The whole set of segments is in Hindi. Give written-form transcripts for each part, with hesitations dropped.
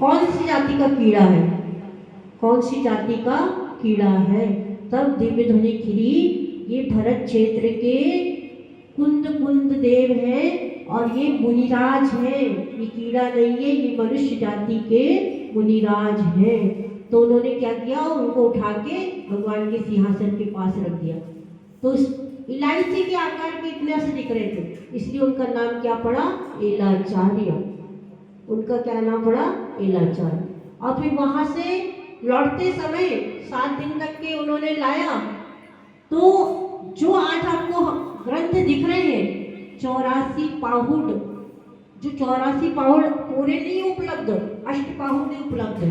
कौन सी जाति का कीड़ा है, कौन सी जाति का कीड़ा है। तब दिव्य ध्वनि खिली, ये भरत क्षेत्र के कुंद कुंद देव है और ये मुनिराज है, ये कीड़ा नहीं है, ये मनुष्य जाति के मुनिराज है। तो उन्होंने क्या किया, उनको उठा के भगवान के सिंहासन के पास रख दिया। तो इलायची के आकार के इतने से दिख रहे थे, इसलिए उनका नाम क्या पड़ा, एलाचार्य। उनका क्या नाम पड़ा, एलाचार्य। और फिर वहां से लौटते समय 7 दिन तक के उन्होंने लाया। तो जो आज आपको ग्रंथ दिख रहे हैं 84 पाहुड़, जो 84 पाहुड़ पूरे नहीं उपलब्ध, अष्टपाहुड़ नहीं उपलब्ध।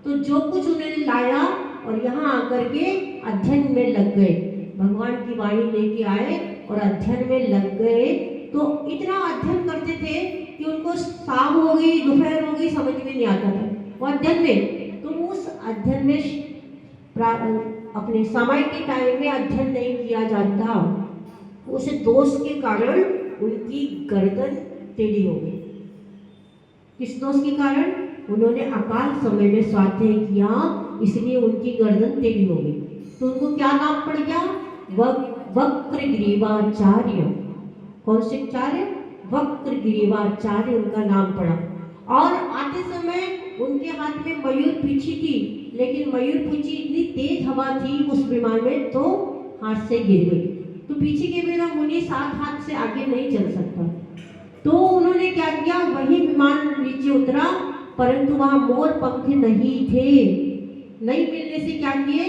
तो जो कुछ उन्होंने लाया और यहाँ आकर के अध्ययन में लग गए, भगवान की वाणी लेके आए और अध्ययन में लग गए। तो इतना अध्ययन करते थे कि उनको शाम हो गई, दोपहर हो गई, समझ में नहीं आता था वो अध्ययन में। तो उस अध्ययन में अपने समय के टाइम में अध्ययन नहीं किया जाता, उस दोष के कारण उनकी गर्दन टेढ़ी हो गई। किस दोष के कारण, उन्होंने अकाल समय में स्वाध्याय किया, इसलिए उनकी गर्दन टेढ़ी हो गई। तो उनको क्या नाम पड़ गया, वक्रग्रीवाचार्य। कौन से आचार्य, वक्रग्रीवाचार्य उनका नाम पड़ा। और आते समय उनके हाथ में मयूर पीछी थी, लेकिन मयूर पीछी इतनी तेज हवा थी उस विमान में, तो हाथ से गिर गई। तो पीछे के बिना मुनि 7 हाथ से आगे नहीं चल सकता। तो उन्होंने क्या किया, वही विमान नीचे उतरा, परंतु वहां मोर पंख नहीं थे। नहीं मिलने से क्या किए,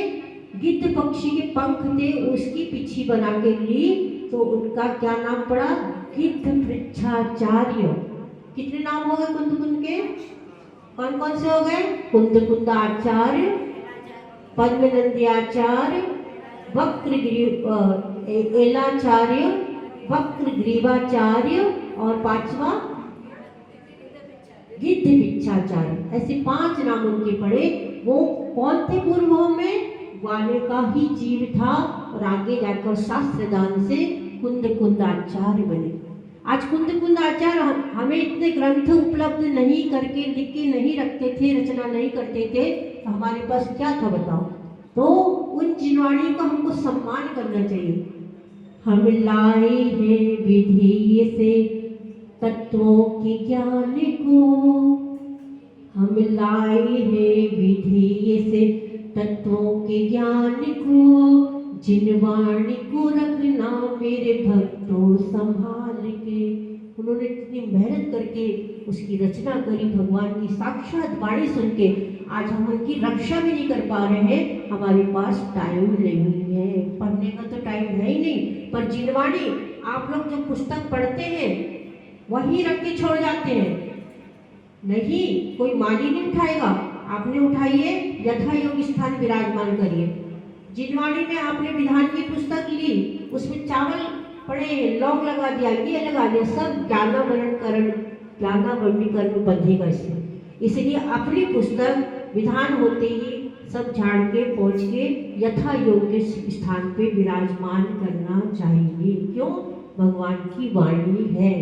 गिद्ध पक्षी के पंख थे, उसकी पीछी बना के ली। तो उनका क्या नाम पड़ा, गिद्ध पृच्छाचार्य। कितने नाम हो गए कुंद कुंद के, कौन कौन से हो गए, कुंद कुंद आचार्य, पद्मनंदी आचार्य, एलाचार्य, वक्रग्रीवाचार्य और 5वां गिद्ध पृच्छाचार्य। ऐसे 5 नाम उनके पड़े। वो कौन थे, पूर्व में ग्वाले का ही जीव था और आगे जाकर शास्त्रदान से कुंद कुंद आचार्य बने। आज कुंद कुंद आचार्य हमें इतने ग्रंथ उपलब्ध नहीं करके, लिख के नहीं रखते थे, रचना नहीं करते थे, तो हमारे पास क्या था बताओ। तो उन जिनवाणी का हमको सम्मान करना चाहिए। हम लाए हैं विधि से तत्वों के ज्ञान को, हम लाए हैं विधि से तत्वों के ज्ञान को, जिनवाणी को रखना मेरे भक्तों संभाल के। उन्होंने इतनी मेहनत करके उसकी रचना करी, भगवान की साक्षात वाणी सुन के। आज हम उनकी रक्षा भी नहीं कर पा रहे हैं, हमारे पास टाइम नहीं है, पढ़ने का तो टाइम है ही नहीं। पर जिनवाणी आप लोग जो पुस्तक पढ़ते हैं वही रख के छोड़ जाते हैं, नहीं कोई माली नहीं उठाएगा, आपने उठाइए, यथा योग स्थान विराजमान करिए। जिनवाणी में आपने विधान की पुस्तक ली, उसमें चावल पड़े, लौंग लगा दिया, ये लगा दिया, सब ज्ञाना वर्णीकरण बंधेगा इसमें। इसलिए अपनी पुस्तक विधान होते ही सब झाड़ के पोंछ के यथा योग्य स्थान पे विराजमान करना चाहिए। क्यों, भगवान की वाणी है।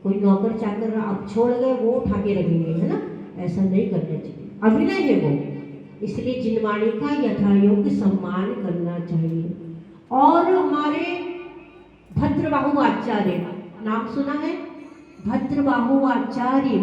कोई नौकर चाकर आप छोड़ गए वो उठा के रखेंगे, है ना, ऐसा नहीं करना चाहिए, अभिनय है वो। इसलिए जिनवाणी का यथा योग्य सम्मान करना चाहिए। और हमारे भद्रबाहु आचार्य, नाम सुना है, भद्रबाहु आचार्य।